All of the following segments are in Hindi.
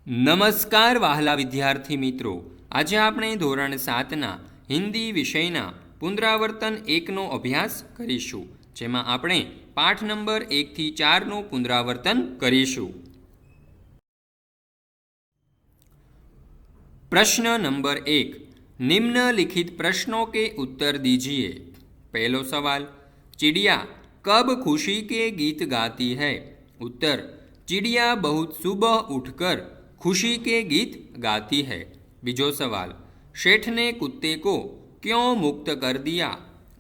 નમસ્કાર વહાલા વિદ્યાર્થી મિત્રો, આજે આપણે ધોરણ 7ના હિન્દી વિષયના પુનરાવર્તન 1નો અભ્યાસ કરીશું, જેમાં આપણે પાઠ નંબર 1 થી 4નું પુનરાવર્તન કરીશું। प्रश्न नंबर 1, निम्नलिखित प्रश्नों के उत्तर दीजिए। पहलो सवाल, चिड़िया कब खुशी के गीत गाती है? उत्तर, चिड़िया बहुत सुबह उठकर खुशी के गीत गाती है। बीजो सवाल, शेठ ने कुत्ते को क्यों मुक्त कर दिया?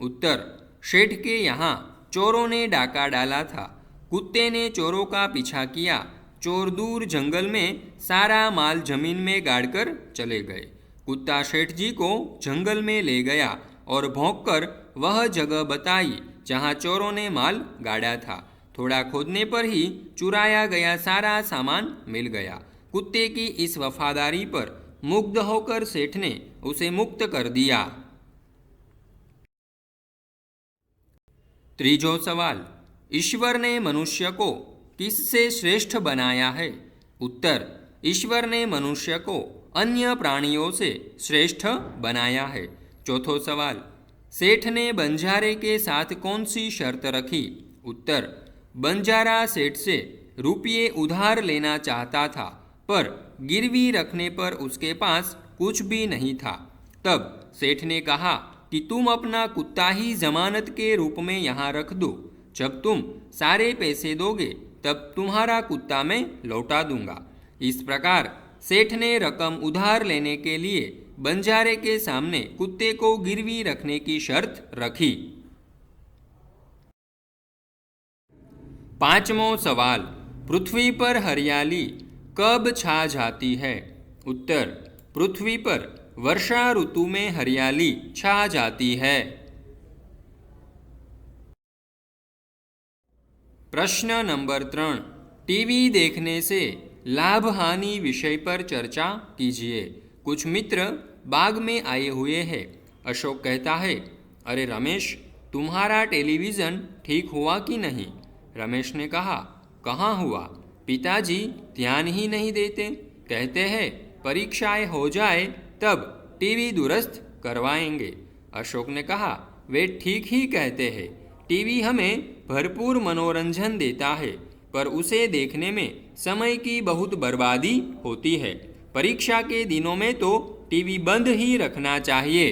उत्तर, शेठ के यहाँ चोरों ने डाका डाला था। कुत्ते ने चोरों का पीछा किया। चोर दूर जंगल में सारा माल जमीन में गाड़कर चले गए। कुत्ता शेठ जी को जंगल में ले गया और भौंककर वह जगह बताई जहाँ चोरों ने माल गाड़ा था। थोड़ा खोदने पर ही चुराया गया सारा सामान मिल गया। कुत्ते की इस वफादारी पर मुग्ध होकर सेठ ने उसे मुक्त कर दिया। त्रीजो सवाल, ईश्वर ने मनुष्य को किससे श्रेष्ठ बनाया है? उत्तर, ईश्वर ने मनुष्य को अन्य प्राणियों से श्रेष्ठ बनाया है। चौथो सवाल, सेठ ने बंजारे के साथ कौन सी शर्त रखी? उत्तर, बंजारा सेठ से रुपये उधार लेना चाहता था, पर गिरवी रखने पर उसके पास कुछ भी नहीं था। तब सेठ ने कहा कि तुम अपना कुत्ता ही जमानत के रूप में यहाँ रख दो। जब तुम सारे पैसे दोगे तब तुम्हारा कुत्ता मैं लौटा दूंगा। इस प्रकार सेठ ने रकम उधार लेने के लिए बंजारे के सामने कुत्ते को गिरवी रखने की शर्त रखी। पांचमो सवाल, पृथ्वी पर हरियाली कब छा जाती है? उत्तर, पृथ्वी पर वर्षा ऋतु में हरियाली छा जाती है। प्रश्न नंबर 3, टीवी देखने से लाभ हानि विषय पर चर्चा कीजिए। कुछ मित्र बाग में आए हुए हैं। अशोक कहता है, अरे रमेश, तुम्हारा टेलीविज़न ठीक हुआ कि नहीं? रमेश ने कहा, कहाँ हुआ? पिताजी ध्यान ही नहीं देते। कहते हैं परीक्षाएं हो जाए तब टीवी दुरुस्त करवाएंगे। अशोक ने कहा, वे ठीक ही कहते हैं। टीवी हमें भरपूर मनोरंजन देता है, पर उसे देखने में समय की बहुत बर्बादी होती है। परीक्षा के दिनों में तो टीवी बंद ही रखना चाहिए।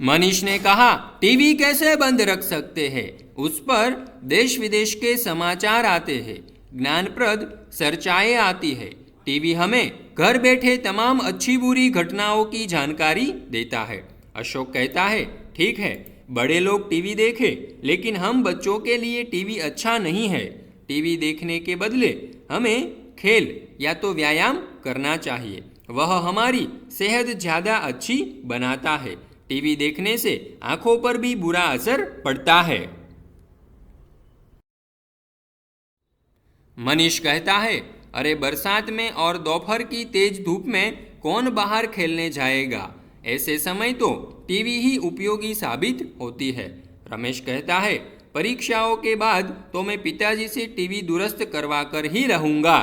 मनीष ने कहा, टीवी कैसे बंद रख सकते हैं? उस पर देश विदेश के समाचार आते हैं, ज्ञानप्रद चर्चाएं आती है। टीवी हमें घर बैठे तमाम अच्छी बुरी घटनाओं की जानकारी देता है। अशोक कहता है, ठीक है, बड़े लोग टीवी देखें, लेकिन हम बच्चों के लिए टीवी अच्छा नहीं है। टीवी देखने के बदले हमें खेल या तो व्यायाम करना चाहिए, वह हमारी सेहत ज़्यादा अच्छी बनाता है। टीवी देखने से आंखों पर भी बुरा असर पड़ता है। मनीष कहता है, अरे बरसात में और दोपहर की तेज धूप में कौन बाहर खेलने जाएगा? ऐसे समय तो टीवी ही उपयोगी साबित होती है। रमेश कहता है, परीक्षाओं के बाद तो मैं पिताजी से टीवी दुरुस्त करवा कर ही रहूंगा।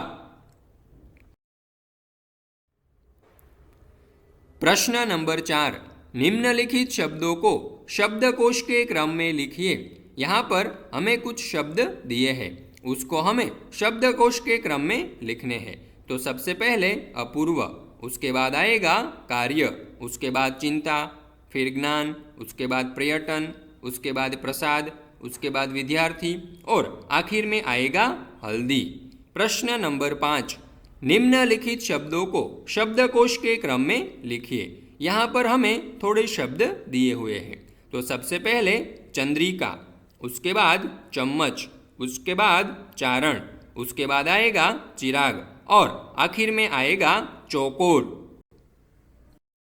प्रश्न नंबर 4, निम्नलिखित शब्दों को शब्दकोश के क्रम में लिखिए। यहाँ पर हमें कुछ शब्द दिए हैं, उसको हमें शब्दकोश के क्रम में लिखने हैं। तो सबसे पहले अपूर्व, उसके बाद आएगा कार्य, उसके बाद चिंता, फिर ज्ञान, उसके बाद पर्यटन, उसके बाद प्रसाद, उसके बाद विद्यार्थी और आखिर में आएगा हल्दी। प्रश्न नंबर 5, निम्नलिखित शब्दों को शब्दकोश के क्रम में लिखिए। यहाँ पर हमें थोड़े शब्द दिए हुए हैं। तो सबसे पहले चंद्रिका, उसके बाद चम्मच, उसके बाद चारण, उसके बाद आएगा चिराग और आखिर में आएगा चौकोर।